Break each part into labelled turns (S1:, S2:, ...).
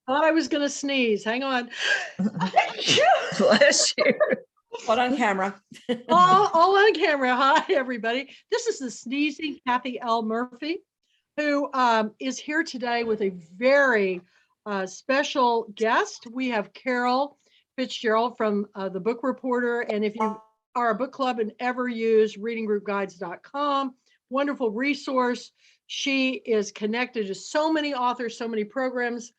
S1: Thought I was going to sneeze. Hang on.
S2: Bless you.
S3: Caught on camera.
S1: all on camera. Hi, everybody. This is the sneezing Kathy L. Murphy, who is here today with a very special guest. We have Carol Fitzgerald from the Book Reporter. And if you are a book club and ever use readinggroupguides.com, wonderful resource. She is connected to so many authors, so many programs,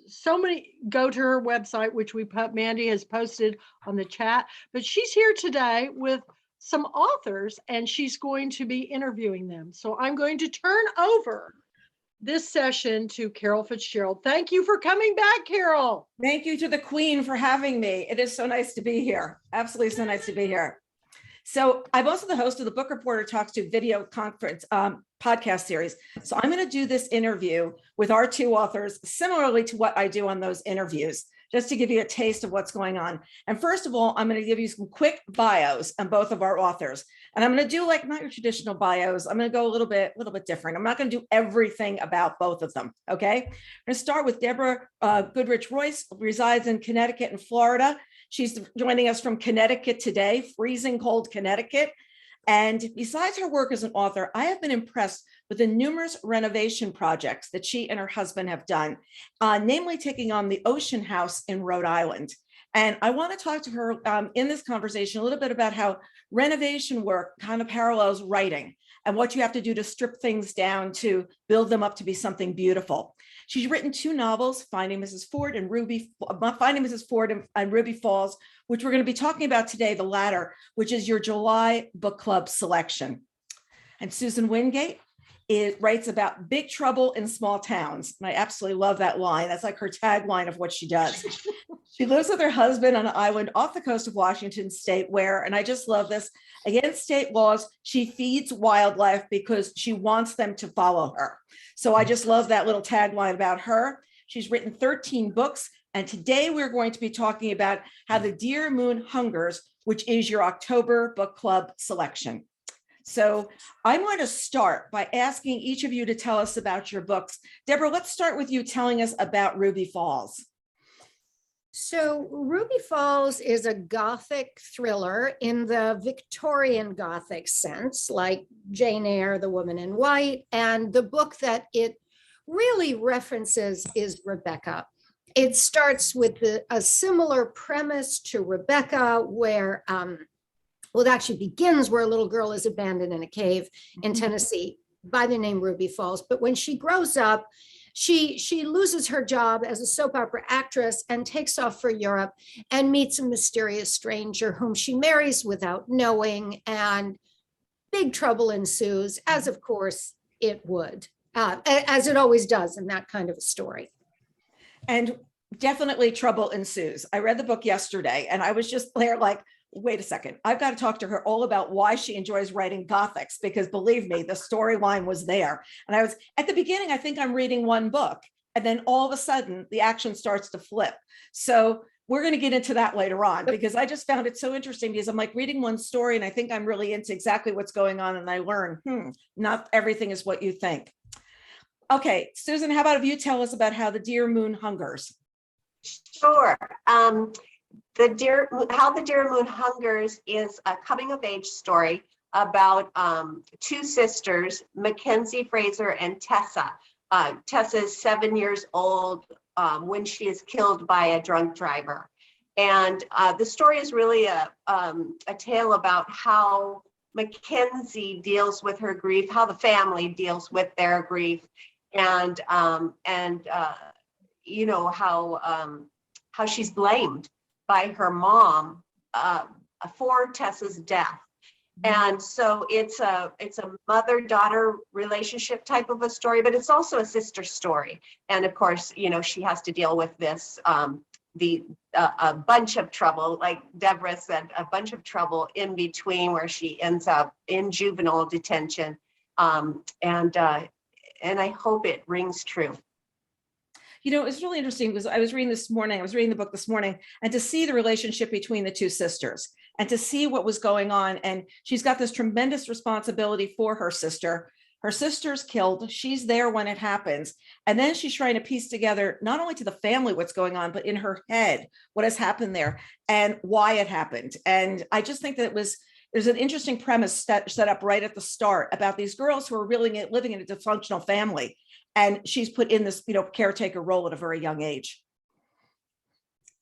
S1: so many. Go to her website, which Mandy has posted on the chat, but she's here today with some authors and she's going to be interviewing them. So I'm going to turn over this session to Carol Fitzgerald. Thank you for coming back, Carol.
S3: Thank you to the Queen for having me. It is so nice to be here. Absolutely so nice to be here. So I'm also the host of the Book Reporter Talks to Video Conference podcast series. So I'm going to do this interview with our two authors, similarly to what I do on those interviews, just to give you a taste of what's going on. And first of all, I'm going to give you some quick bios on both of our authors. And I'm going to do like not your traditional bios. I'm going to go a little bit different. I'm not going to do everything about both of them. Okay. I'm going to start with Deborah Goodrich Royce, resides in Connecticut and Florida. She's joining us from Connecticut today, freezing cold Connecticut. And besides her work as an author, I have been impressed with the numerous renovation projects that she and her husband have done, namely taking on the Ocean House in Rhode Island. And I want to talk to her in this conversation a little bit about how renovation work kind of parallels writing and what you have to do to strip things down to build them up to be something beautiful. She's written two novels, Finding Mrs. Ford and Ruby Falls, which we're going to be talking about today, the latter, which is your July book club selection. And Susan Wingate writes about big trouble in small towns. And I absolutely love that line. That's like her tagline of what she does. She lives with her husband on an island off the coast of Washington state where, and I just love this, against state laws, she feeds wildlife because she wants them to follow her. So I just love that little tagline about her. She's written 13 books. And today we're going to be talking about How the Dear Moon Hungers, which is your October book club selection. So I'm going to start by asking each of you to tell us about your books. Deborah, let's start with you telling us about Ruby Falls.
S4: So Ruby Falls is a Gothic thriller in the Victorian Gothic sense, like Jane Eyre, The Woman in White, and the book that it really references is Rebecca. It starts with a similar premise to Rebecca, where, it actually begins where a little girl is abandoned in a cave in Tennessee by the name Ruby Falls. But when she grows up, she loses her job as a soap opera actress and takes off for Europe and meets a mysterious stranger whom she marries without knowing, and big trouble ensues, as of course it would, as it always does in that kind of a story.
S3: And definitely trouble ensues. I read the book yesterday and I was just there like, wait a second, I've got to talk to her all about why she enjoys writing Gothics, because believe me, the storyline was there. And I was at the beginning, I think I'm reading one book, and then all of a sudden the action starts to flip. So we're going to get into that later on, because I just found it so interesting, because I'm like reading one story and I think I'm really into exactly what's going on. And I learn, not everything is what you think. Okay, Susan, how about if you tell us about How the Dear Moon Hungers?
S5: Sure. How the Dear Moon Hungers is a coming of age story about two sisters, Mackenzie Fraser and Tessa. Tessa is 7 years old when she is killed by a drunk driver. And the story is really a tale about how Mackenzie deals with her grief, how the family deals with their grief, and you know, how she's blamed by her mom for Tessa's death. And so it's a mother-daughter relationship type of a story, but it's also a sister story. And of course, you know, she has to deal with this, a bunch of trouble, like Deborah said, a bunch of trouble in between, where she ends up in juvenile detention. And I hope it rings true.
S3: You know, it's really interesting because I was reading the book this morning, and to see the relationship between the two sisters and to see what was going on. And she's got this tremendous responsibility for her sister. Her sister's killed. She's there when it happens. And then she's trying to piece together, not only to the family, what's going on, but in her head, what has happened there and why it happened. And I just think that there's an interesting premise set up right at the start about these girls who are really living in a dysfunctional family. And she's put in this, caretaker role at a very young age.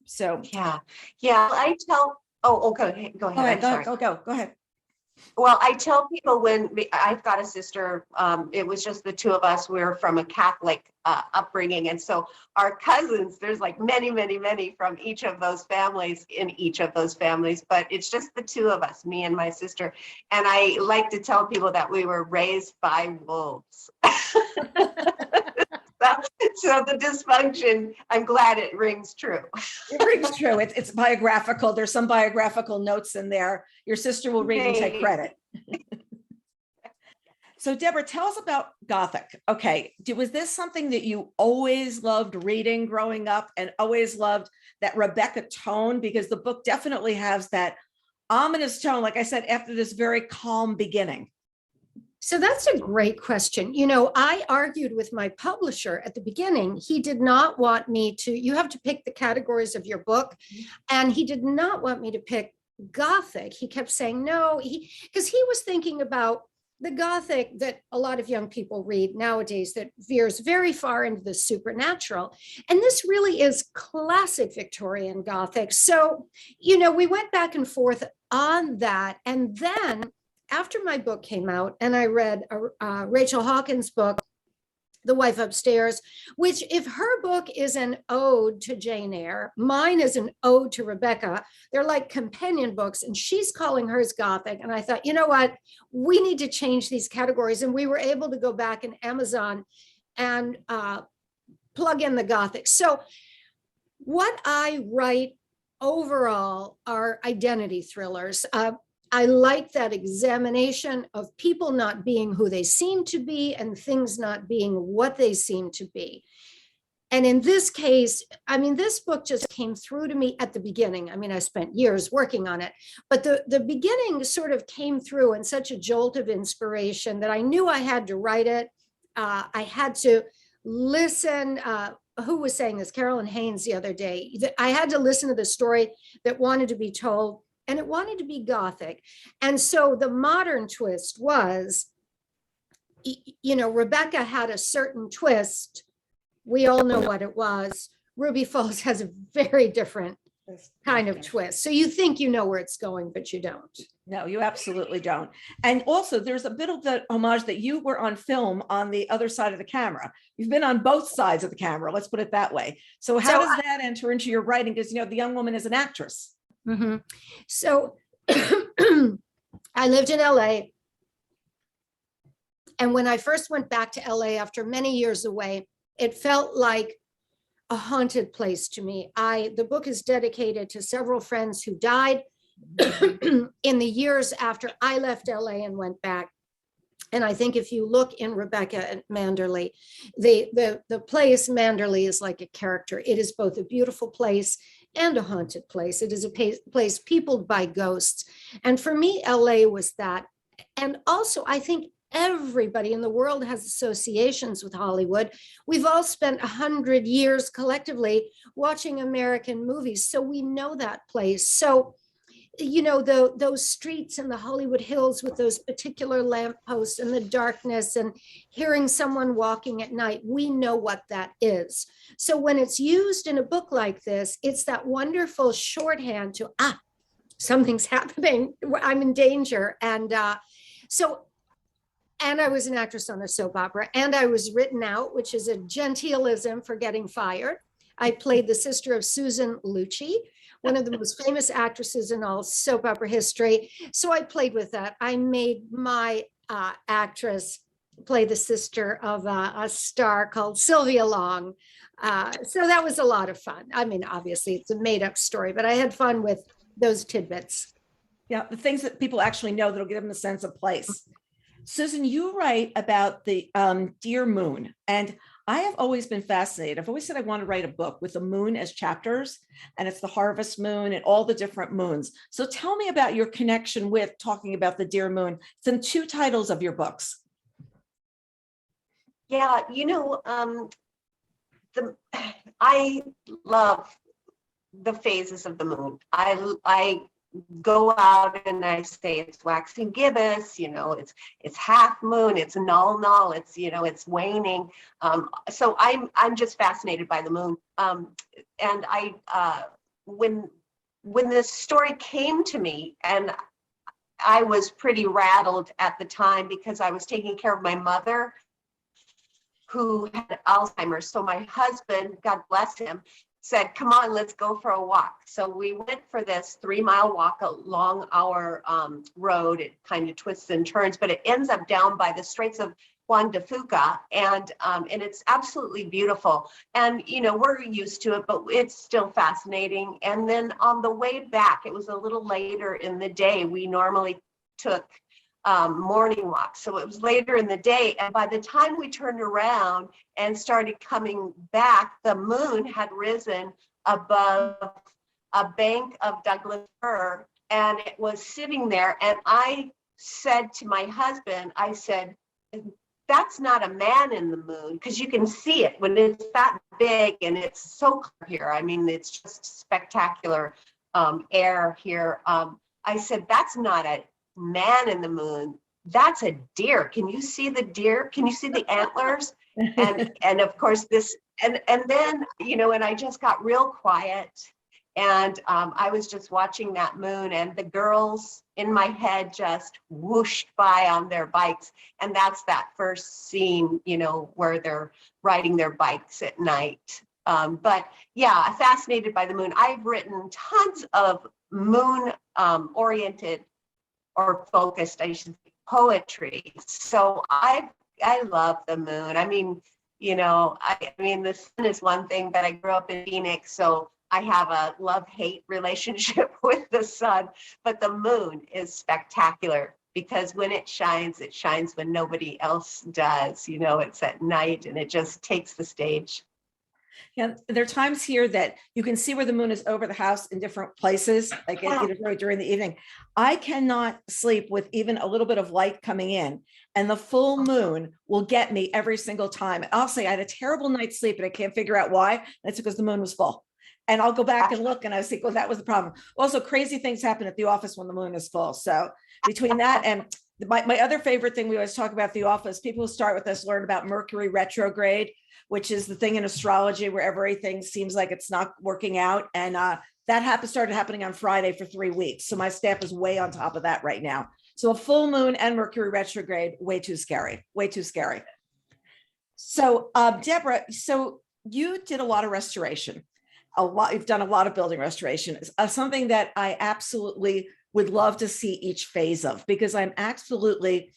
S3: So
S5: Yeah. I tell. Oh, okay. Go ahead. I'm sorry.
S3: Go ahead.
S5: Well, I tell people when I've got a sister, it was just the two of us. We're from a Catholic upbringing. And so our cousins, there's like many, many, many from each of those families in each of those families. But it's just the two of us, me and my sister. And I like to tell people that we were raised by wolves. So the dysfunction, I'm glad it rings true.
S3: It rings true. It's biographical. There's some biographical notes in there. Your sister will read and take credit. So Deborah, tell us about Gothic. Okay, was this something that you always loved reading growing up and always loved that Rebecca tone? Because the book definitely has that ominous tone, like I said, after this very calm beginning.
S4: So that's a great question. I argued with my publisher at the beginning. He did not want me to, you have to pick the categories of your book. And he did not want me to pick Gothic. He kept saying no, because he was thinking about the Gothic that a lot of young people read nowadays that veers very far into the supernatural. And this really is classic Victorian Gothic. So, we went back and forth on that. And then after my book came out and I read Rachel Hawkins' book, The Wife Upstairs, which if her book is an ode to Jane Eyre, mine is an ode to Rebecca. They're like companion books and she's calling hers Gothic. And I thought, you know what, we need to change these categories. And we were able to go back in Amazon and plug in the Gothic. So what I write overall are identity thrillers. I like that examination of people not being who they seem to be and things not being what they seem to be. And in this case, this book just came through to me at the beginning. I spent years working on it, but the beginning sort of came through in such a jolt of inspiration that I knew I had to write it. I had to listen. Who was saying this? Carolyn Haynes the other day. I had to listen to the story that wanted to be told. And it wanted to be Gothic. And so the modern twist was, Rebecca had a certain twist. We all know what it was. Ruby Falls has a very different kind of twist. So you think you know where it's going, but you don't.
S3: No, you absolutely don't. And also there's a bit of the homage that you were on film on the other side of the camera. You've been on both sides of the camera. Let's put it that way. So how does that enter into your writing? Because, the young woman is an actress.
S4: Mm-hmm. So I lived in LA. And when I first went back to LA after many years away, it felt like a haunted place to me. The book is dedicated to several friends who died in the years after I left LA and went back. And I think if you look in Rebecca and Manderley, the place Manderley is like a character. It is both a beautiful place and a haunted place. It is a place peopled by ghosts. And for me, LA was that. And also, I think everybody in the world has associations with Hollywood. We've all spent 100 years collectively watching American movies, so we know that place. So, those streets in the Hollywood Hills with those particular lampposts and the darkness and hearing someone walking at night, we know what that is. So when it's used in a book like this, it's that wonderful shorthand to, something's happening, I'm in danger. And and I was an actress on a soap opera, and I was written out, which is a genteelism for getting fired. I played the sister of Susan Lucci, one of the most famous actresses in all soap opera history. So I played with that. I made my actress play the sister of a star called Sylvia Long. So that was a lot of fun. Obviously it's a made up story, but I had fun with those tidbits.
S3: Yeah, the things that people actually know that'll give them a sense of place. Susan, you write about the dear moon, and I have always been fascinated. I've always said I want to write a book with the moon as chapters, and it's the harvest moon and all the different moons. So tell me about your connection with talking about the dear moon. It's in 2 titles of your books.
S5: Yeah, I love the phases of the moon. I go out and I say it's waxing gibbous, it's half moon, it's null, it's waning. So I'm just fascinated by the moon. And when this story came to me, and I was pretty rattled at the time because I was taking care of my mother who had Alzheimer's. So my husband, God bless him, said, come on, let's go for a walk. So we went for this 3-mile walk along our road. It kind of twists and turns, but it ends up down by the Straits of Juan de Fuca, and it's absolutely beautiful. And we're used to it, but it's still fascinating. And then on the way back, it was a little later in the day. We normally took morning walks, so it was later in the day. And by the time we turned around and started coming back, the moon had risen above a bank of Douglas fir, and it was sitting there. And I said to my husband, I said, that's not a man in the moon, because you can see it when it's that big and it's so clear here. I mean, it's just spectacular air here. I said, that's not a man in the moon, that's a deer. Can you see the deer? Can you see the antlers? And of course this, and then, and I just got real quiet. And I was just watching that moon, and the girls in my head just whooshed by on their bikes. And that's that first scene, where they're riding their bikes at night. But yeah, fascinated by the moon. I've written tons of moon oriented or focused, I should say, poetry. So I love the moon. I mean, the sun is one thing, but I grew up in Phoenix, so I have a love-hate relationship with the sun. But the moon is spectacular because when it shines when nobody else does. It's at night and it just takes the stage.
S3: Yeah, there are times here that you can see where the moon is over the house in different places, like during the evening. I cannot sleep with even a little bit of light coming in, and the full moon will get me every single time. I'll say I had a terrible night's sleep and I can't figure out why. That's because the moon was full. And I'll go back and look and I think, well, that was the problem. Also, crazy things happen at the office when the moon is full. So between that and my other favorite thing we always talk about at the office, people who start with us learn about Mercury Retrograde, which is the thing in astrology where everything seems like it's not working out. And that started happening on Friday for 3 weeks. So my staff is way on top of that right now. So a full moon and Mercury retrograde, way too scary, way too scary. So Deborah, so you did a lot of restoration, you've done a lot of building restoration, something that I absolutely would love to see each phase of, because I'm absolutely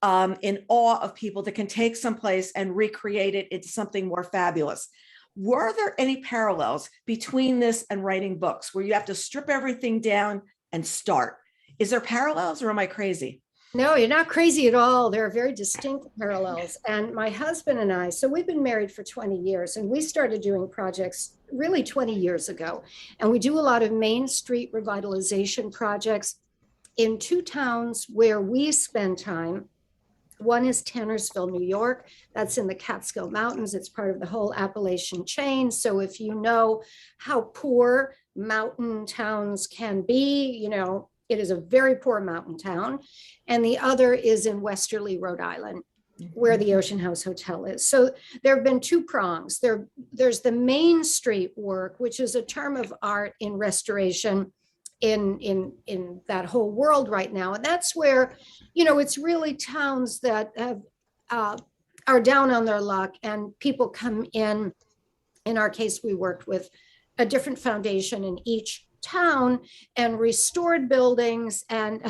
S3: in awe of people that can take someplace and recreate it into something more fabulous. Were there any parallels between this and writing books where you have to strip everything down and start? Is there parallels, or am I crazy?
S4: No, you're not crazy at all. There are very distinct parallels. And my husband and I, so we've been married for 20 years, and we started doing projects really 20 years ago. And we do a lot of Main Street revitalization projects in 2 towns where we spend time. One is Tannersville, New York. That's in the Catskill Mountains. It's part of the whole Appalachian chain. So if you know how poor mountain towns can be, it is a very poor mountain town. And the other is in Westerly, Rhode Island, where the Ocean House Hotel is. So there have been 2 prongs. There's the Main Street work, which is a term of art in restoration in that whole world right now. And that's where, it's really towns that have, are down on their luck, and people come in. In our case, we worked with a different foundation in each town and restored buildings. And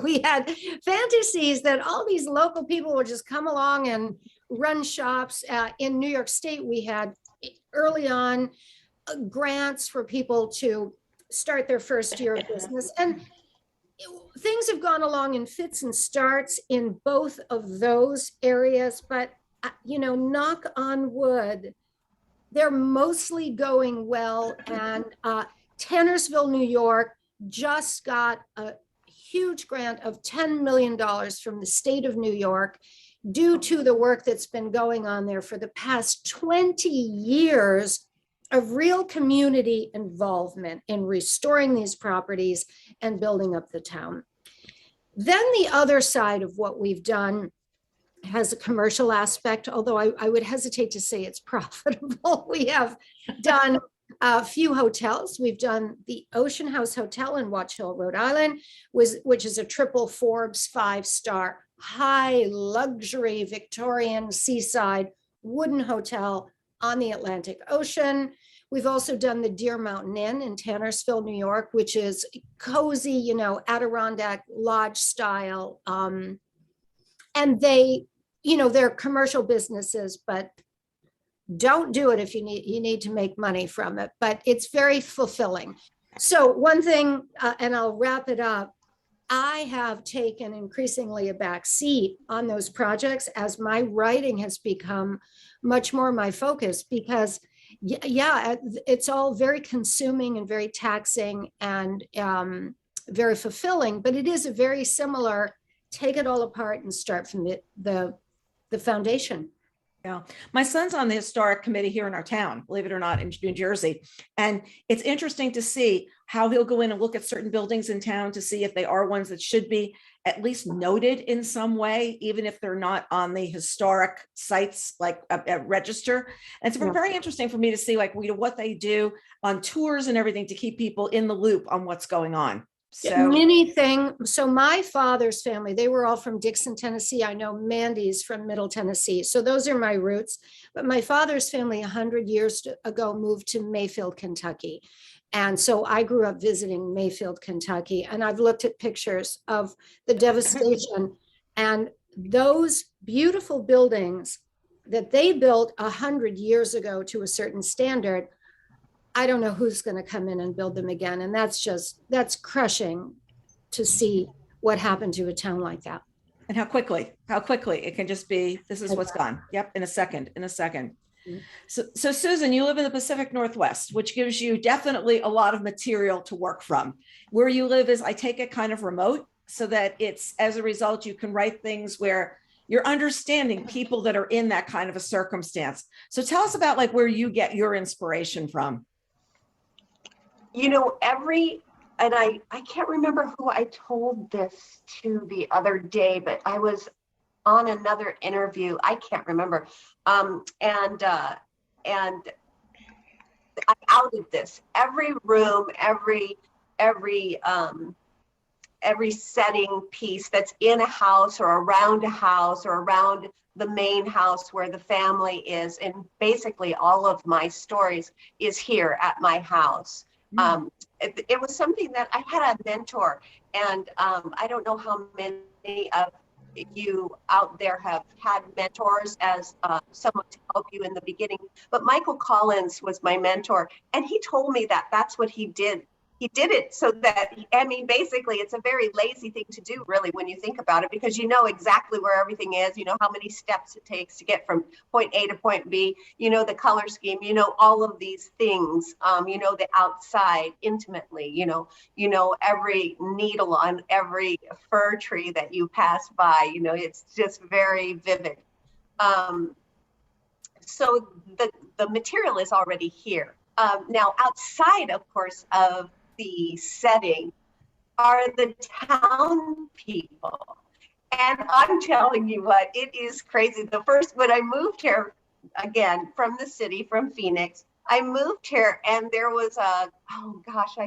S4: we had fantasies that all these local people would just come along and run shops. In New York State, we had early on grants for people to start their first year of business. And things have gone along in fits and starts in both of those areas. But, knock on wood, they're mostly going well. And Tannersville, New York just got a huge grant of $10 million from the state of New York. due to the work that's been going on there for the past 20 years of real community involvement in restoring these properties and building up the town. Then the other side of what we've done has a commercial aspect, although I would hesitate to say it's profitable. We have done a few hotels. We've done the Ocean House Hotel in Watch Hill, Rhode Island, which is a triple Forbes 5-star, high luxury Victorian seaside wooden hotel on the Atlantic Ocean. We've also done the Deer Mountain Inn in Tannersville, New York, which is cozy, you know, Adirondack Lodge style. And they, you know, they're commercial businesses, but don't do it if you need to make money from it, but it's very fulfilling. So one thing, and I'll wrap it up, I have taken increasingly a back seat on those projects as my writing has become much more my focus, because yeah, it's all very consuming and very taxing and very fulfilling, but it is a very similar, take it all apart and start from the foundation.
S3: Yeah, my son's on the historic committee here in our town, believe it or not, in New Jersey. And it's interesting to see how he'll go in and look at certain buildings in town to see if they are ones that should be at least noted in some way, even if they're not on the historic sites, like a register. And it's very interesting for me to see like what they do on tours and everything to keep people in the loop on what's going on. So
S4: anything. So my father's family, they were all from Dixon, Tennessee. I know Mandy's from Middle Tennessee. So those are my roots. But my father's family 100 years ago moved to Mayfield, Kentucky. And so I grew up visiting Mayfield, Kentucky, and I've looked at pictures of the devastation and those beautiful buildings that they built 100 years ago to a certain standard. I don't know who's going to come in and build them again. And that's crushing to see what happened to a town like that.
S3: And how quickly it can just be, this is what's gone. Yep. In a second.
S4: Mm-hmm.
S3: So Susan, you live in the Pacific Northwest, which gives you definitely a lot of material to work from. Where you live is, I take it, kind of remote, so that it's, as a result, you can write things where you're understanding people that are in that kind of a circumstance. So tell us about like where you get your inspiration from.
S5: You know, and I can't remember who I told this to the other day, but I was on another interview. I can't remember. And I outed this. Every room, every setting piece that's in a house or around a house or around the main house where the family is, and basically all of my stories is here at my house. It was something that I had a mentor, and I don't know how many of you out there have had mentors as someone to help you in the beginning, but Michael Collins was my mentor, and he told me that that's what he did. He did it so that, I mean, basically it's a very lazy thing to do, really, when you think about it, because you know exactly where everything is, you know how many steps it takes to get from point A to point B, you know the color scheme, you know all of these things, you know the outside intimately, you know every needle on every fir tree that you pass by, you know, it's just very vivid. So the material is already here. Now, outside, of course, of the setting are the town people. And I'm telling you what, it is crazy. When I moved here, again, from the city, from Phoenix, I moved here and there was I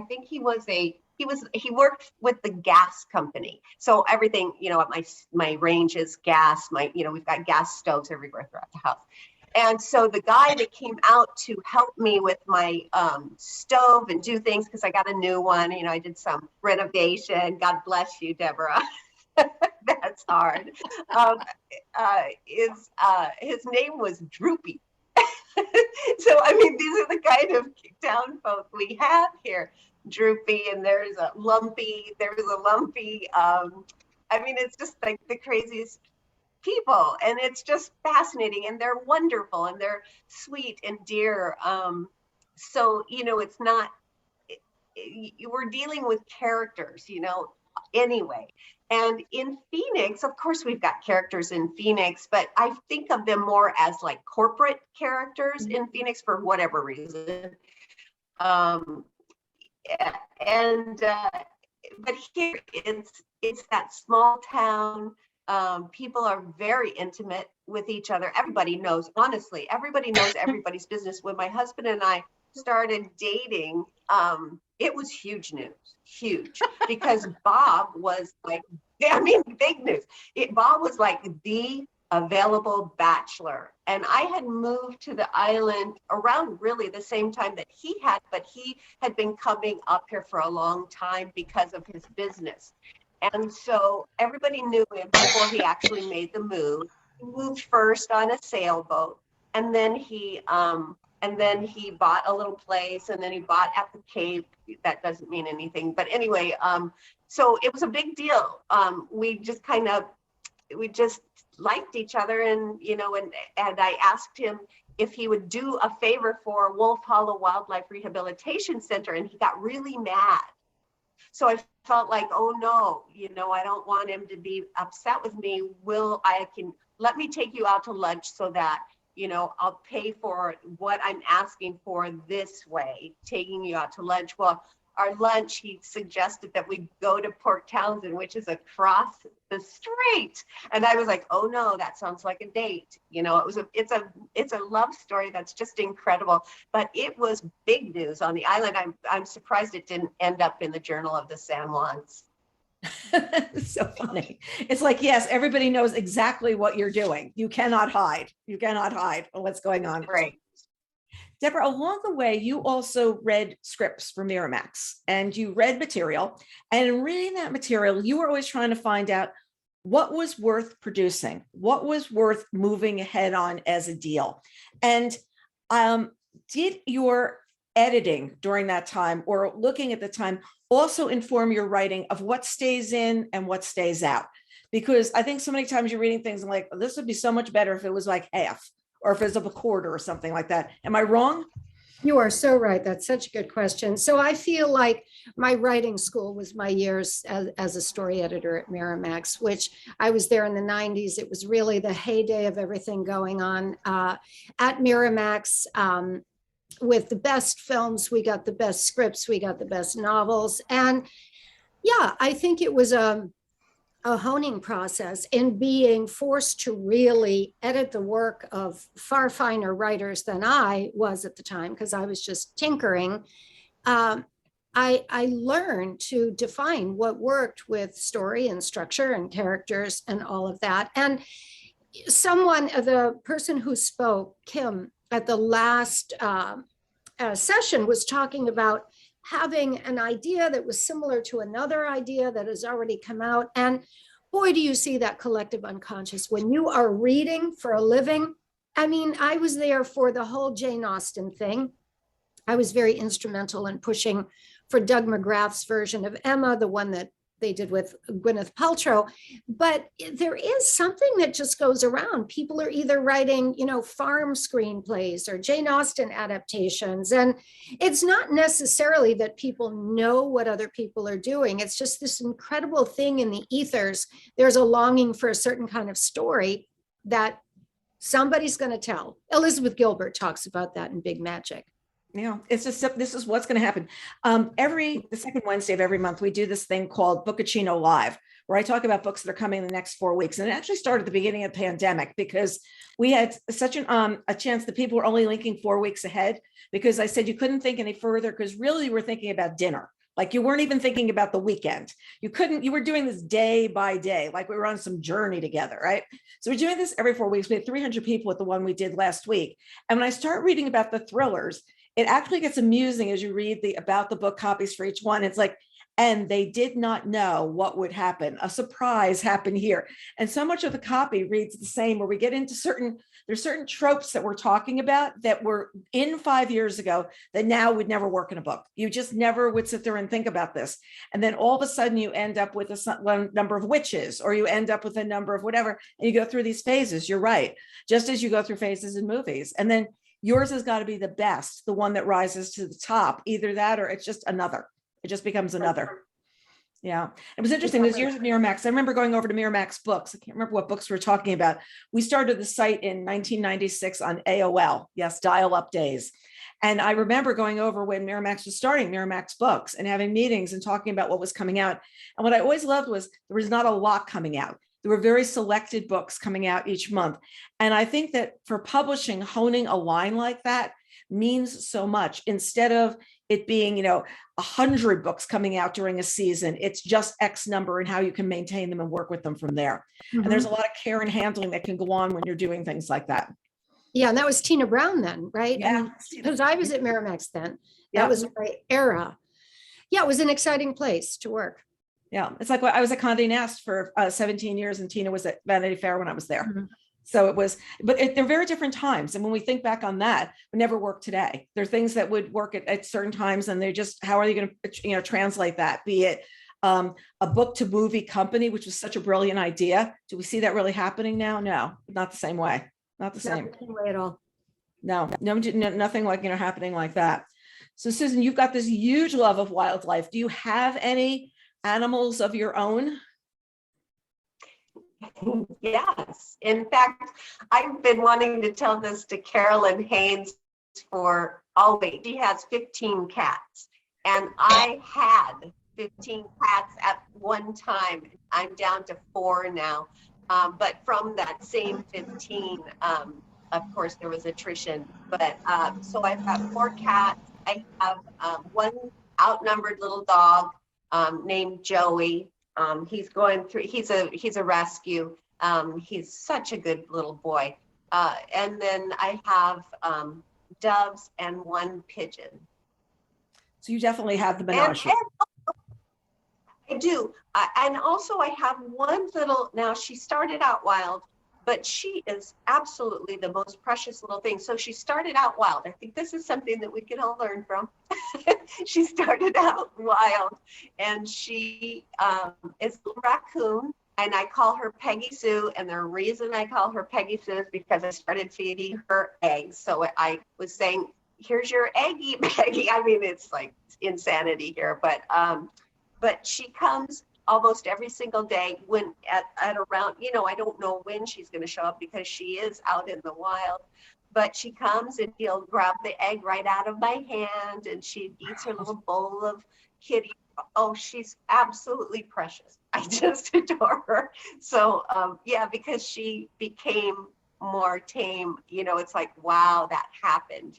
S5: think he worked with the gas company. So everything, you know, at my range is gas, we've got gas stoves everywhere throughout the house. And so the guy that came out to help me with my stove and do things, because I got a new one, you know, I did some renovation. God bless you, Deborah. That's hard. His name was Droopy. So, I mean, these are the kind of town folk we have here. Droopy, and there's a Lumpy. I mean, it's just like the craziest people, and it's just fascinating, and they're wonderful, and they're sweet and dear. So, you know, it's not, we're dealing with characters, you know, anyway. And in Phoenix, of course, we've got characters in Phoenix, but I think of them more as like corporate characters in Phoenix for whatever reason. Um, and but here it's that small town. People are very intimate with each other. Everybody knows, honestly, everybody knows everybody's business. When my husband and I started dating, it was huge news, huge, because Bob was like, I mean, big news. Bob was like the available bachelor. And I had moved to the island around really the same time that he had, but he had been coming up here for a long time because of his business. And so everybody knew him before he actually made the move. He moved first on a sailboat, and then he bought a little place, and then he bought at the Cape. That doesn't mean anything, but anyway, so it was a big deal. We just liked each other, and and I asked him if he would do a favor for Wolf Hollow Wildlife Rehabilitation Center, and he got really mad. So I felt like, oh no, I don't want him to be upset with me. Let me take you out to lunch so that, I'll pay for what I'm asking for this way, taking you out to lunch. Well, our lunch, he suggested that we go to Port Townsend, which is across the street. And I was like, oh no, that sounds like a date. It's a love story that's just incredible. But it was big news on the island. I'm surprised it didn't end up in the Journal of the San Juans.
S3: It's so funny. It's like, yes, everybody knows exactly what you're doing. You cannot hide. You cannot hide what's going on.
S5: Right.
S3: Deborah, along the way, you also read scripts for Miramax, and you read material. And in reading that material, you were always trying to find out what was worth producing, what was worth moving ahead on as a deal. And did your editing during that time, or looking at the time, also inform your writing of what stays in and what stays out? Because I think so many times you're reading things and like, oh, this would be so much better if it was like half, or if it's of a quarter or something like that. Am I wrong?
S4: You are so right. That's such a good question. So I feel like my writing school was my years as a story editor at Miramax, which I was there in the 90s. It was really the heyday of everything going on at Miramax. With the best films, we got the best scripts, we got the best novels. And yeah, I think it was a honing process in being forced to really edit the work of far finer writers than I was at the time, because I was just tinkering. I learned to define what worked with story and structure and characters and all of that. And the person who spoke, Kim, at the last session was talking about having an idea that was similar to another idea that has already come out. And boy, do you see that collective unconscious when you are reading for a living. I mean, I was there for the whole Jane Austen thing. I was very instrumental in pushing for Doug McGrath's version of Emma, the one that they did with Gwyneth Paltrow. But there is something that just goes around. People are either writing, farm screenplays or Jane Austen adaptations. And it's not necessarily that people know what other people are doing. It's just this incredible thing in the ethers. There's a longing for a certain kind of story that somebody's going to tell. Elizabeth Gilbert talks about that in Big Magic.
S3: Yeah, it's just, this is what's going to happen. The second Wednesday of every month, we do this thing called Bookachino Live, where I talk about books that are coming in the next 4 weeks. And it actually started at the beginning of the pandemic, because we had such a chance that people were only linking 4 weeks ahead, because I said you couldn't think any further, because really you were thinking about dinner. Like you weren't even thinking about the weekend. You were doing this day by day, like we were on some journey together, right? So we're doing this every 4 weeks. We had 300 people at the one we did last week. And when I start reading about the thrillers, it actually gets amusing as you read about the book copies for each one. It's like, and they did not know what would happen. A surprise happened here. And so much of the copy reads the same, where we get into there's certain tropes that we're talking about that were in 5 years ago that now would never work in a book. You just never would sit there and think about this. And then all of a sudden you end up with a number of witches, or you end up with a number of whatever, and you go through these phases. You're right. Just as you go through phases in movies. And then yours has got to be the best, the one that rises to the top, either that or it's just another. It just becomes another. Yeah. It was interesting. Those years at Miramax. I remember going over to Miramax Books. I can't remember what books we were talking about. We started the site in 1996 on AOL. Yes, dial-up days. And I remember going over when Miramax was starting Miramax Books and having meetings and talking about what was coming out. And what I always loved was there was not a lot coming out. There were very selected books coming out each month. And I think that for publishing, honing a line like that means so much. Instead of it being, 100 books coming out during a season, it's just X number and how you can maintain them and work with them from there. And there's a lot of care and handling that can go on when you're doing things like that.
S4: Yeah, and that was Tina Brown then, right?
S3: Yeah.
S4: Because I was at Miramax then.
S3: Yeah.
S4: That was my era. Yeah, it was an exciting place to work.
S3: Yeah, it's like I was at Condé Nast for 17 years, and Tina was at Vanity Fair when I was there.
S4: Mhm.
S3: So it was, but they're very different times. And when we think back on that, we never work today. There are things that would work at certain times, and they're just, how are you going to, translate that? Be it a book to movie company, which was such a brilliant idea. Do we see that really happening now? No, not the same way. Not the same.
S4: Not the same way at all.
S3: No, nothing like, happening like that. So Susan, you've got this huge love of wildlife. Do you have any animals of your own?
S5: Yes. In fact, I've been wanting to tell this to Carolyn Haynes for always. She has 15 cats, and I had 15 cats at one time. I'm down to 4 now. But from that same 15, of course, there was attrition. But so I've got 4 cats. I have one outnumbered little dog named Joey. He's going through, he's a rescue. He's such a good little boy. And then I have doves and 1 pigeon.
S3: So you definitely have the menagerie.
S5: I do. And also I have one little, now she started out wild, but she is absolutely the most precious little thing. So she started out wild. I think this is something that we can all learn from. She started out wild, and she is a raccoon, and I call her Peggy Sue. And the reason I call her Peggy Sue is because I started feeding her eggs. So I was saying, here's your eggie, Peggy. I mean, it's like insanity here, but she comes almost every single day when at around, I don't know when she's going to show up because she is out in the wild, but she comes and she'll grab the egg right out of my hand, and she eats her little bowl of kitty. Oh, she's absolutely precious. I just adore her. So yeah, because she became more tame, it's like, wow, that happened,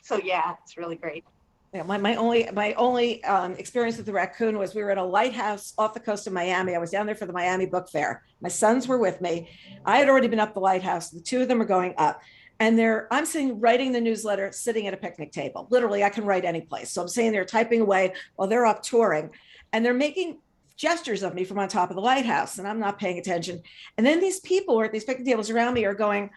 S5: so yeah, it's really great.
S3: Yeah, my only experience with the raccoon was we were at a lighthouse off the coast of Miami. I was down there for the Miami Book Fair. My sons were with me. I had already been up the lighthouse. The 2 of them are going up, and I'm sitting writing the newsletter, sitting at a picnic table. Literally, I can write any place. So I'm sitting there typing away while they're up touring, and they're making gestures of me from on top of the lighthouse, and I'm not paying attention. And then these people at these picnic tables around me are going,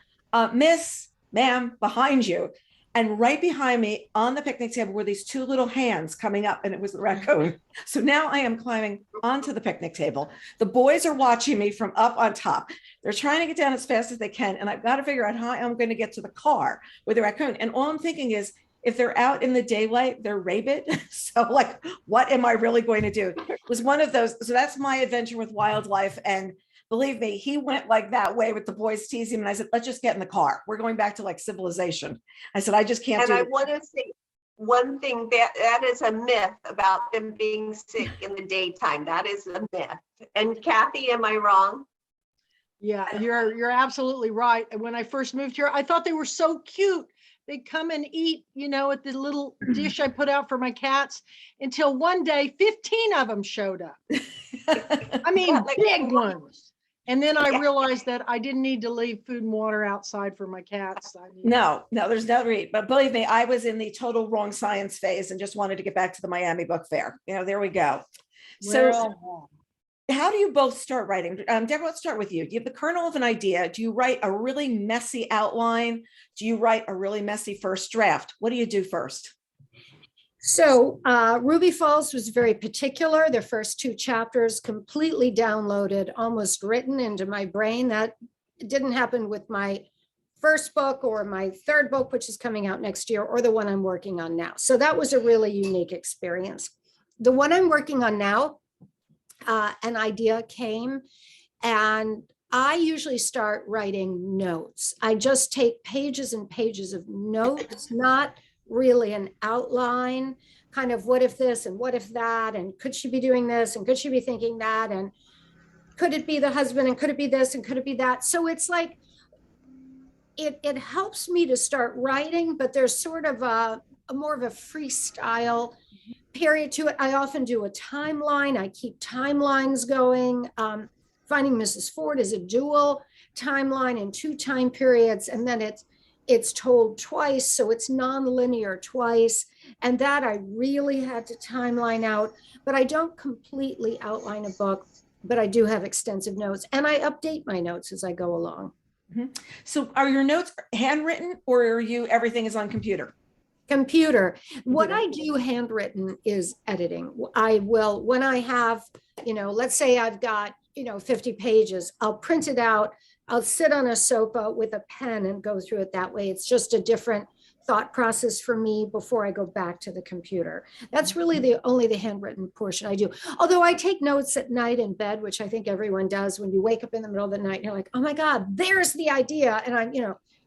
S3: Miss, ma'am, behind you. And right behind me on the picnic table were these 2 little hands coming up, and it was the raccoon. So now I am climbing onto the picnic table. The boys are watching me from up on top. They're trying to get down as fast as they can. And I've got to figure out how I'm going to get to the car with the raccoon. And all I'm thinking is, if they're out in the daylight, they're rabid. So like, what am I really going to do? It was one of those. So that's my adventure with wildlife. And believe me, he went like that way with the boys teasing him. And I said, let's just get in the car. We're going back to like civilization. I said, I just can't do it.
S5: And I want to say one thing, that is a myth about them being sick in the daytime. That is a myth. And Kathy, am I wrong?
S1: Yeah, you're absolutely right. And when I first moved here, I thought they were so cute. They'd come and eat, at the little dish I put out for my cats, until one day 15 of them showed up. I mean, big ones. And then I realized that I didn't need to leave food and water outside for my cats.
S3: No, there's no reason. But believe me, I was in the total wrong science phase and just wanted to get back to the Miami Book Fair. There we go. So how do you both start writing? Deborah, let's start with you. Do you have the kernel of an idea? Do you write a really messy outline? Do you write a really messy first draft? What do you do first?
S4: So Ruby Falls was very particular. The first 2 chapters completely downloaded, almost written into my brain. That didn't happen with my first book or my 3rd book, which is coming out next year, or the one I'm working on now. So that was a really unique experience. The one I'm working on now an idea came, and I usually start writing notes. I just take pages and pages of notes, not really an outline, kind of what if this and what if that, and could she be doing this and could she be thinking that, and could it be the husband and could it be this and could it be that. So it's like it helps me to start writing, but there's sort of a more of a freestyle period to it. I often do a timeline. I keep timelines going. Finding Mrs. Ford is a dual timeline in 2 time periods, and then it's told twice, so it's non-linear twice. And that I really had to timeline out, but I don't completely outline a book, but I do have extensive notes, and I update my notes as I go along.
S3: So are your notes handwritten, or are you, everything is on computer?
S4: Computer. What I do handwritten is editing. I will, when I have, let's say I've got, 50 pages, I'll print it out. I'll sit on a sofa with a pen and go through it that way. It's just a different thought process for me before I go back to the computer. That's really only the handwritten portion I do. Although I take notes at night in bed, which I think everyone does. When you wake up in the middle of the night, you're like, oh my God, there's the idea. And I'm,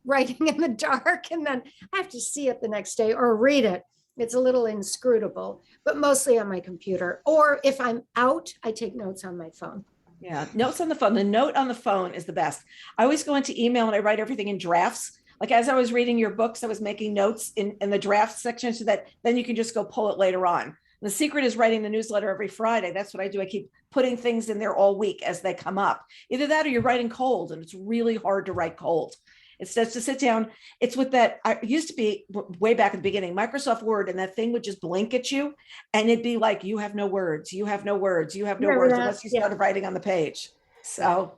S4: writing in the dark, and then I have to see it the next day or read it. It's a little inscrutable, but mostly on my computer. Or if I'm out, I take notes on my phone.
S3: Yeah, notes on the phone. The note on the phone is the best. I always go into email and I write everything in drafts. Like as I was reading your books, I was making notes in the draft section so that then you can just go pull it later on. The secret is writing the newsletter every Friday. That's what I do. I keep putting things in there all week as they come up. Either that or you're writing cold, and it's really hard to write cold. It's just to sit down. It's with that. I used to be way back at the beginning, Microsoft Word, and that thing would just blink at you, and it'd be like, you have no words, you have no words, you have no words, unless you started writing on the page. So,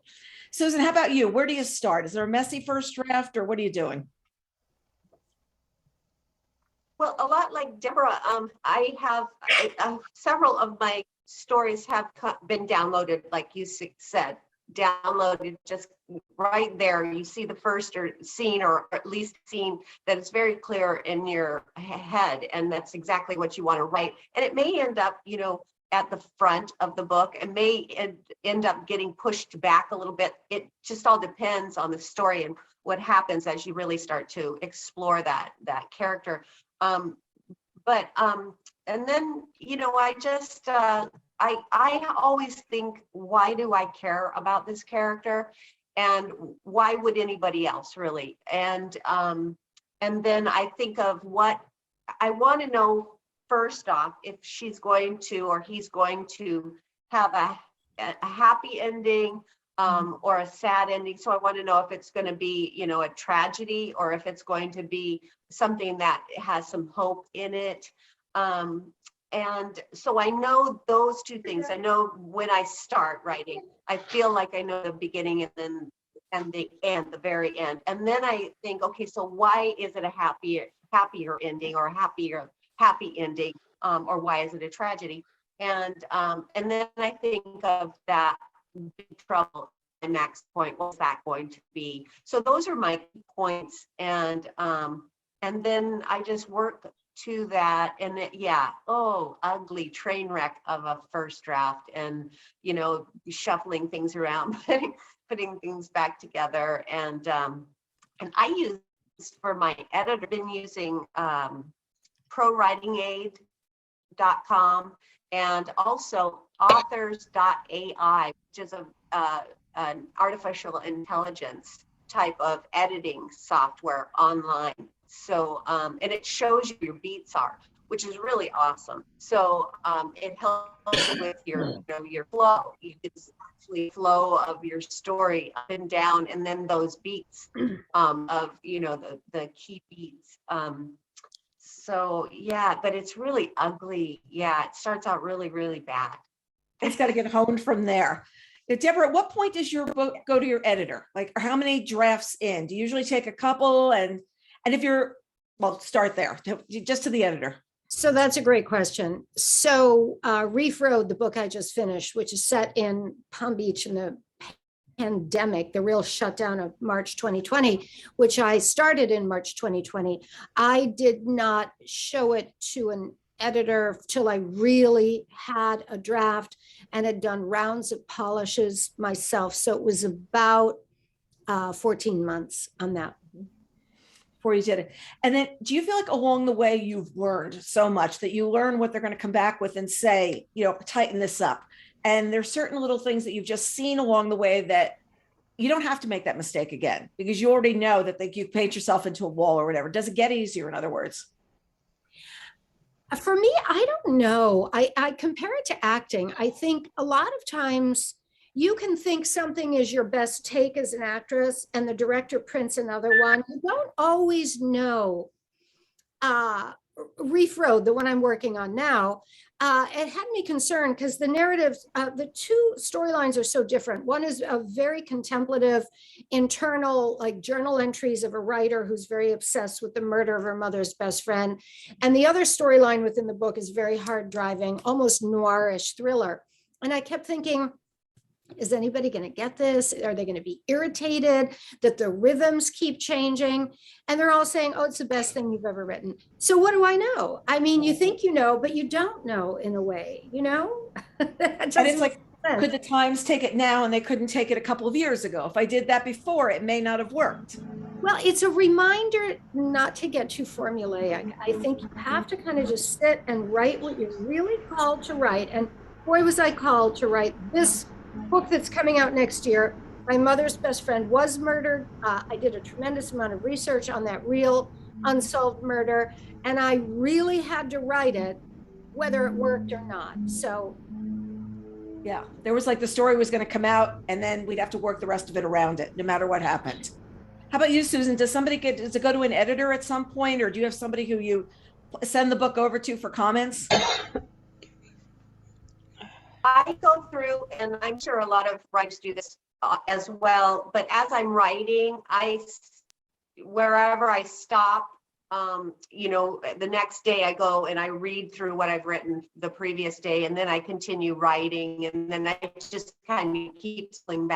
S3: Susan, how about you? Where do you start? Is there a messy first draft, or what are you doing?
S5: Well, a lot like Deborah, I have several of my stories have been downloaded, like you said, downloaded just right there. You see the first scene, or at least scene that is very clear in your head, and that's exactly what you want to write. And it may end up, at the front of the book, and may end up getting pushed back a little bit. It just all depends on the story and what happens as you really start to explore that character. And then, I just, I always think, why do I care about this character? And why would anybody else really? And then I think of what I want to know first off, if she's going to, or he's going to have a happy ending, or a sad ending. So I want to know if it's going to be, a tragedy, or if it's going to be something that has some hope in it. And so I know those two things. I know when I start writing, I feel like I know the beginning and the end, the very end. And then I think, okay, so why is it a happier ending, or a happy ending, or why is it a tragedy? And then I think of that big trouble and max point. What's that going to be? So those are my points, and then I just work to that. And ugly train wreck of a first draft, and shuffling things around, putting things back together. And I use, for my editor, been using prowritingaid.com, and also authors.ai, which is an artificial intelligence type of editing software online. So, and it shows you your beats are, which is really awesome. So it helps you with your flow. You can actually flow of your story up and down, and then those beats of the key beats. So yeah, but it's really ugly. Yeah, it starts out really, really bad.
S3: It's got to get honed from there. Now, Deborah, at what point does your book go to your editor? Like, how many drafts in? Do you usually take a couple? And if start there, just to the editor.
S4: So that's a great question. So Reef Road, the book I just finished, which is set in Palm Beach in the pandemic, the real shutdown of March 2020, which I started in March 2020. I did not show it to an editor till I really had a draft and had done rounds of polishes myself. So it was about 14 months on that.
S3: Before you did it. And then do you feel like along the way you've learned so much that you learn what they're going to come back with and say, you know, tighten this up? And there's certain little things that you've just seen along the way that you don't have to make that mistake again because you already know that you paint yourself into a wall or whatever. Does it get easier, in other words?
S4: For me, I don't know. I compare it to acting. I think a lot of times you can think something is your best take as an actress and the director prints another one. You don't always know. Reef Road, the one I'm working on now, it had me concerned because the narratives, the two storylines are so different. One is a very contemplative, internal, like journal entries of a writer who's very obsessed with the murder of her mother's best friend. And the other storyline within the book is very hard driving, almost noirish thriller. And I kept thinking, is anybody going to get this? Are they going to be irritated that the rhythms keep changing? And they're all saying, oh, it's the best thing you've ever written. So what do I know? I mean, you think you know, but you don't know in a way, you know?
S3: And it's like, could the Times take it now and they couldn't take it a couple of years ago? If I did that before, it may not have worked.
S4: Well, it's a reminder not to get too formulaic. I think you have to kind of just sit and write what you're really called to write. And boy, was I called to write this book that's coming out next year. My mother's best friend was murdered. I did a tremendous amount of research on that real unsolved murder, and I really had to write it, whether it worked or not. So,
S3: yeah, there was like the story was going to come out, and then we'd have to work the rest of it around it, no matter what happened. How about you, Susan? Does it go to an editor at some point, or do you have somebody who you send the book over to for comments?
S5: I go through, and I'm sure a lot of writers do this as well, but as I'm writing, wherever I stop, you know, the next day I go and I read through what I've written the previous day, and then I continue writing, and then I just kind of keep circling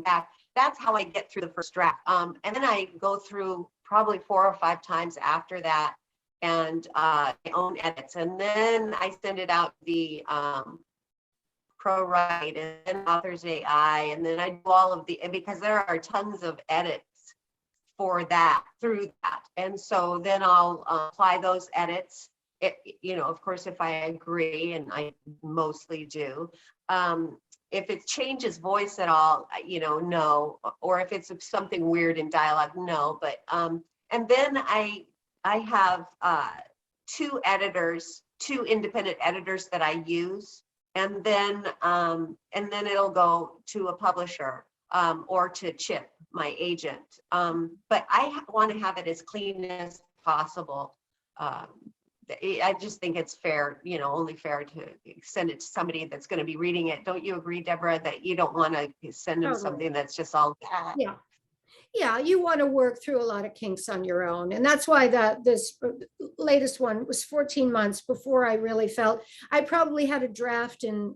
S5: back. That's how I get through the first draft. And then I go through probably 4 or 5 times after that and my own edits, and then I send it out the ProWrite and then Authors AI, and then I do all of and because there are tons of edits for that through that, and so then I'll apply those edits. You know, of course, if I agree, and I mostly do. If it changes voice at all, you know, no, or if it's something weird in dialogue, no. But and then I have 2 independent editors that I use. And then it'll go to a publisher or to Chip, my agent. But I want to have it as clean as possible. I just think it's fair, you know, only fair to send it to somebody that's going to be reading it. Don't you agree, Deborah, that you don't want to send them something that's just all that?
S4: yeah. Yeah, you want to work through a lot of kinks on your own. And that's why this latest one was 14 months before I really felt I probably had a draft in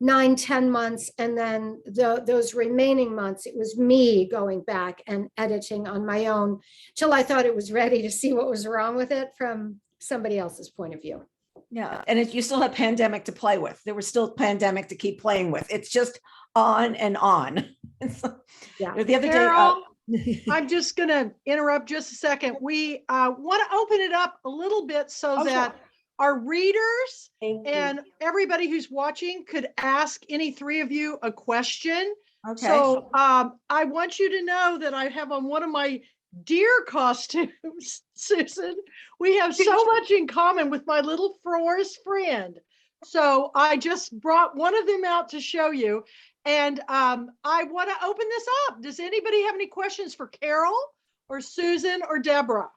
S4: 9-10 months. And then those remaining months, it was me going back and editing on my own till I thought it was ready to see what was wrong with it from somebody else's point of view.
S3: Yeah. And you still have pandemic to play with. There was still pandemic to keep playing with. It's just on and on.
S4: Yeah.
S3: The other
S1: Carol,
S3: day,
S1: I'm just going to interrupt just a second. We want to open it up a little bit so that
S3: sure.
S1: our readers
S5: Thank you.
S1: and everybody who's watching could ask any 3 of you a question.
S3: Okay.
S1: So I want you to know that I have on one of my deer costumes, Susan. We have so much in common with my little forest friend. So I just brought one of them out to show you. And I want to open this up. Does anybody have any questions for Carol or Susan or Deborah?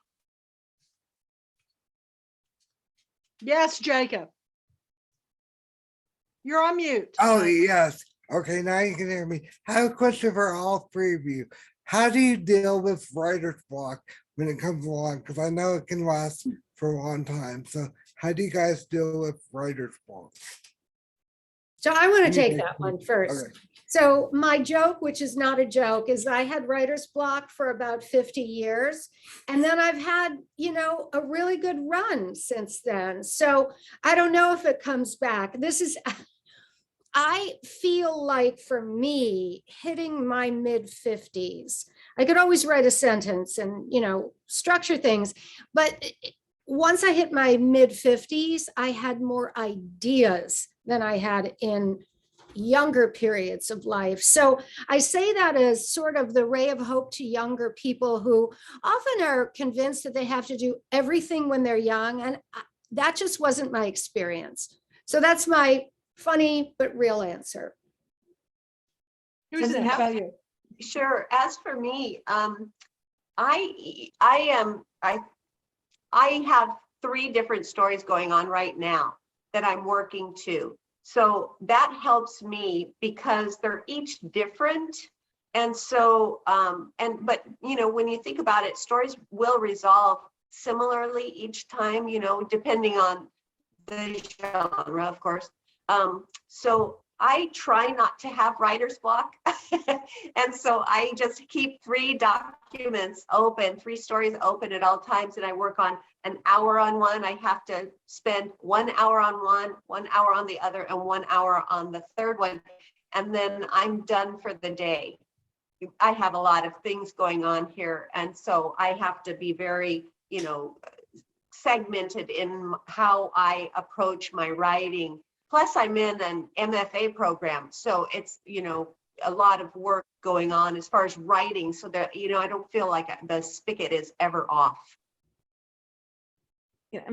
S1: Yes, Jacob. You're on mute.
S2: Oh, yes. Okay, now you can hear me. I have a question for all 3 of you. How do you deal with writer's block when it comes along? Because I know it can last for a long time. So how do you guys deal with writer's block?
S4: So I want to
S2: You
S4: take
S2: take
S4: that
S2: it.
S4: one first.
S2: Okay.
S4: So my joke, which is not a joke, is I had writer's block for about 50 years. And then I've had, a really good run since then. So I don't know if it comes back. I feel like for me, hitting my mid 50s, I could always write a sentence and, structure things. But once I hit my mid 50s, I had more ideas than I had in younger periods of life. So I say that as sort of the ray of hope to younger people who often are convinced that they have to do everything when they're young. And that just wasn't my experience. So that's my funny but real answer.
S1: Who's
S3: Susan,
S1: next?
S3: how about you?
S5: Sure. As for me, I have 3 different stories going on right now that I'm working to. So that helps me because they're each different. And so, but when you think about it, stories will resolve similarly each time, depending on the genre, of course. So I try not to have writer's block. And so I just keep 3 documents open, 3 stories open at all times. And I work on an hour on one. I have to spend 1 hour on one, 1 hour on the other, and 1 hour on the third one. And then I'm done for the day. I have a lot of things going on here. And so I have to be very, segmented in how I approach my writing. Plus, I'm in an MFA program. So it's, a lot of work going on as far as writing so that, I don't feel like the spigot is ever off.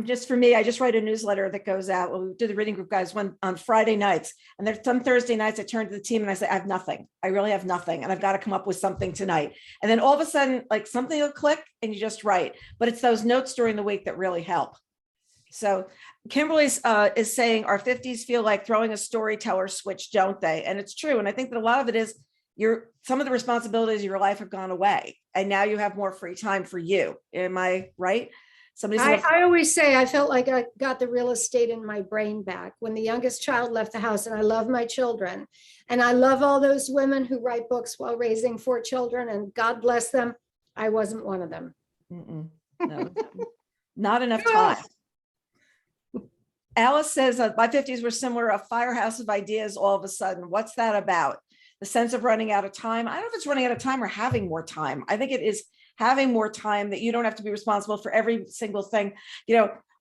S3: Just for me, I just write a newsletter that goes out. Well, we do the reading group guys one on Friday nights. And there's some Thursday nights I turn to the team and I say, I have nothing. I really have nothing. And I've got to come up with something tonight. And then all of a sudden, like something will click and you just write. But it's those notes during the week that really help. So Kimberly's is saying our 50s feel like throwing a storyteller switch, don't they? And it's true. And I think that a lot of it is some of the responsibilities of your life have gone away. And now you have more free time for you. Am I right?
S4: I always say I felt like I got the real estate in my brain back when the youngest child left the house, and I love my children. And I love all those women who write books while raising 4 children, and God bless them. I wasn't one of them.
S3: No, not enough time. Alice says my 50s were similar, a firehouse of ideas all of a sudden. What's that about? The sense of running out of time. I don't know if it's running out of time or having more time. I think it is having more time that you don't have to be responsible for every single thing.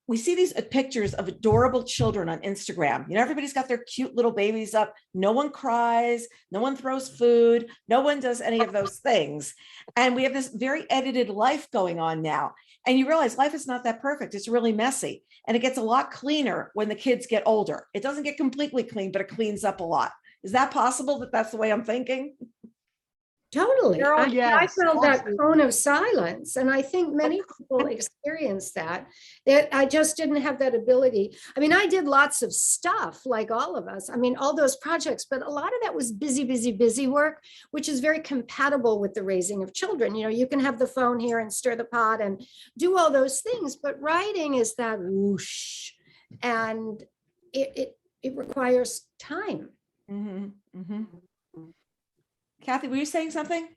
S3: We see these pictures of adorable children on Instagram. Everybody's got their cute little babies up. No one cries. No one throws food. No one does any of those things. And we have this very edited life going on now. And you realize life is not that perfect. It's really messy. And it gets a lot cleaner when the kids get older. It doesn't get completely clean, but it cleans up a lot. Is that possible that that's the way I'm thinking?
S4: Totally.
S1: Carol,
S4: I
S1: yes,
S4: felt that
S1: absolutely.
S4: cone of silence. And I think many people experience that I just didn't have that ability. I mean, I did lots of stuff like all of us. I mean, all those projects, but a lot of that was busy work, which is very compatible with the raising of children. You can have the phone here and stir the pot and do all those things, but writing is that whoosh, and it requires time.
S3: Mm-hmm. Mm-hmm. Kathy, were you saying something?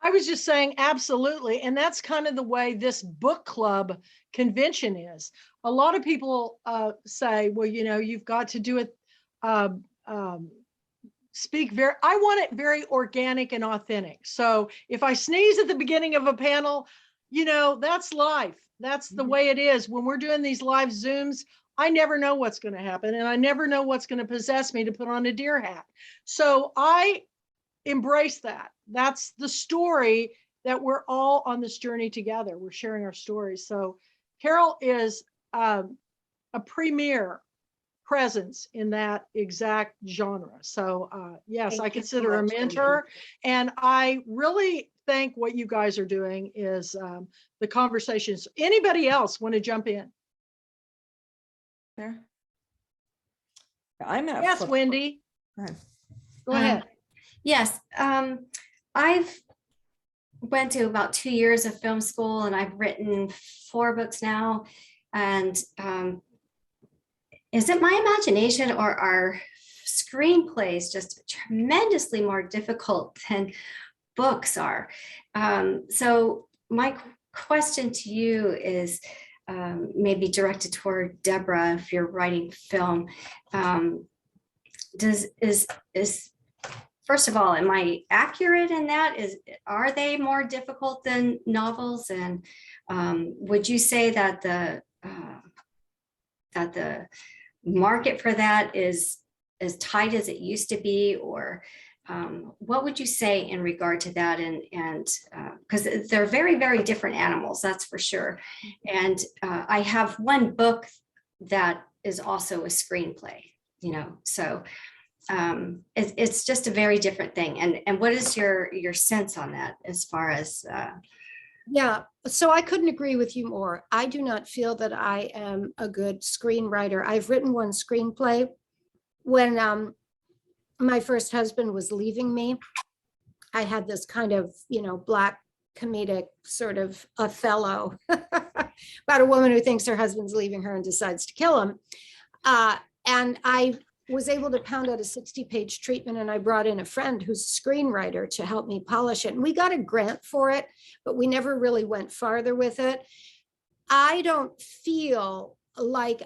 S1: I was just saying, absolutely. And that's kind of the way this book club convention is. A lot of people say, well, you've got to do it, I want it very organic and authentic. So if I sneeze at the beginning of a panel, that's life. That's the way it is. When we're doing these live Zooms, I never know what's going to happen. And I never know what's going to possess me to put on a deer hat. So I embrace that. That's the story that we're all on this journey together. We're sharing our stories. So Carol is a premier presence in that exact genre. So yes, I consider her a mentor. And I really think what you guys are doing is the conversations. Anybody else want to jump in?
S3: There. I'm not.
S1: Yes, Wendy. Go ahead.
S6: Yes, I've went to about 2 years of film school, and I've written 4 books now. And is it my imagination or are screenplays just tremendously more difficult than books are. So my question to you is maybe directed toward Deborah, if you're writing film. First of all, am I accurate in that? Are they more difficult than novels? And would you say that the market for that is as tight as it used to be, or what would you say in regard to that? And because they're very, very different animals, that's for sure. And I have one book that is also a screenplay, so it's just a very different thing. And what is your sense on that as far as
S4: Yeah, so I couldn't agree with you more. I do not feel that I am a good screenwriter. I've written one screenplay when my first husband was leaving me. I had this kind of, black comedic sort of Othello about a woman who thinks her husband's leaving her and decides to kill him. And I was able to pound out a 60-page treatment, and I brought in a friend who's a screenwriter to help me polish it. And we got a grant for it, but we never really went farther with it. I don't feel like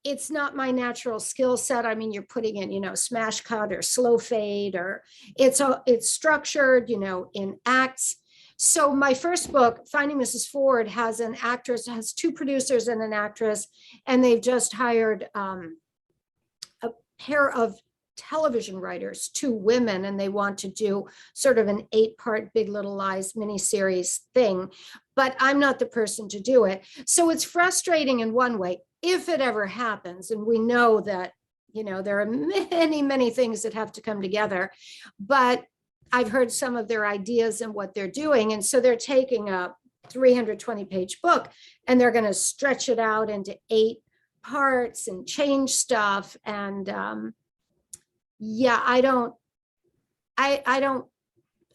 S4: it's not my natural skill set. I mean, you're putting in, smash cut or slow fade, or it's structured, in acts. So my first book, Finding Mrs. Ford, has an actress, has two producers and an actress, and they've just hired a pair of television writers, two women, and they want to do sort of an 8-part Big Little Lies miniseries thing, but I'm not the person to do it. So it's frustrating in one way, if it ever happens. And we know that, there are many, many things that have to come together, but I've heard some of their ideas and what they're doing. And so they're taking a 320-page book and they're going to stretch it out into 8 parts and change stuff. And I don't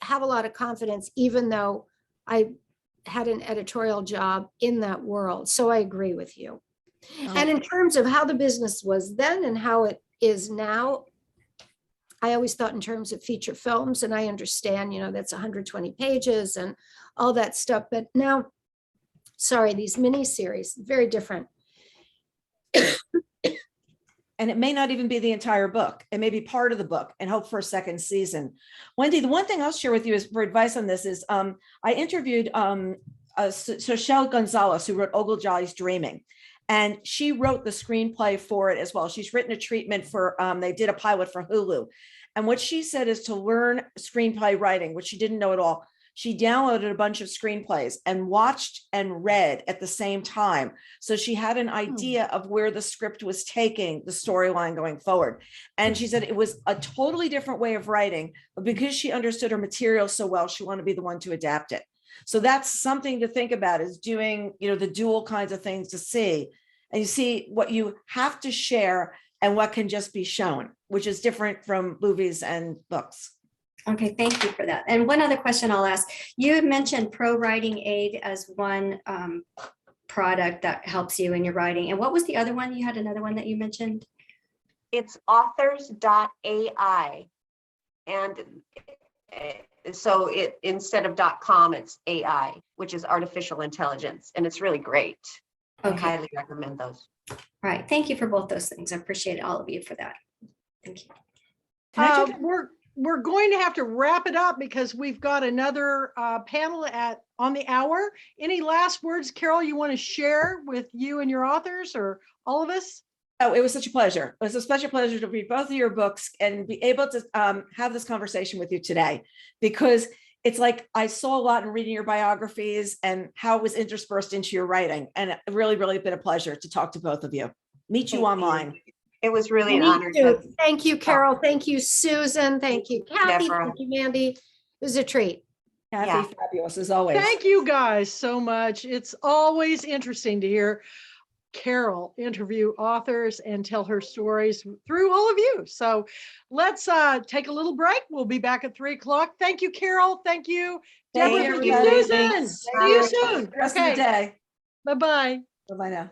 S4: have a lot of confidence, even though I had an editorial job in that world. So I agree with you. And in terms of how the business was then and how it is now, I always thought in terms of feature films, and I understand, that's 120 pages and all that stuff. But now, these miniseries, very different.
S3: And it may not even be the entire book. It may be part of the book, and hope for a second season. Wendy, the one thing I'll share with you is for advice on this is I interviewed Sochelle Gonzalez, who wrote Ogiljoly's Dreaming. And she wrote the screenplay for it as well. She's written a treatment for, they did a pilot for Hulu. And what she said is to learn screenplay writing, which she didn't know at all. She downloaded a bunch of screenplays and watched and read at the same time. So she had an idea of where the script was taking the storyline going forward. And she said it was a totally different way of writing, but because she understood her material so well, she wanted to be the one to adapt it. So that's something to think about, is doing, the dual kinds of things to see. And you see what you have to share and what can just be shown, which is different from movies and books.
S6: Okay, thank you for that. And one other question I'll ask. You had mentioned Pro Writing Aid as one product that helps you in your writing. And what was the other one? You had another one that you mentioned?
S5: It's authors.ai. And so it, instead of .com, it's AI, which is artificial intelligence. And it's really great.
S6: Okay.
S5: I highly recommend those.
S6: All right. Thank you for both those things. I appreciate all of you for that. Thank you.
S1: We're going to have to wrap it up because we've got another panel on the hour. Any last words, Carol, you want to share with you and your authors, or all of us?
S3: Oh, it was such a pleasure. It was a special pleasure to read both of your books and be able to have this conversation with you today, because it's like I saw a lot in reading your biographies and how it was interspersed into your writing. And it really, really been a pleasure to talk to both of you. Meet you online.
S5: It was really an
S4: Me
S5: honor.
S4: too. Thank you, Carol. Thank you, Susan. Thank you, Kathy.
S5: Deborah.
S4: Thank you, Mandy. It was a treat.
S3: Kathy,
S5: Yeah.
S3: fabulous as always.
S1: Thank you guys so much. It's always interesting to hear Carol interview authors and tell her stories through all of you. So let's take a little break. We'll be back at 3:00. Thank you, Carol. Thank you, Deborah.
S3: Thank you,
S1: Thank you,
S3: everybody.
S1: Susan.
S5: Thanks.
S1: See you soon.
S3: The rest of the day.
S1: Bye-bye.
S3: Bye-bye now.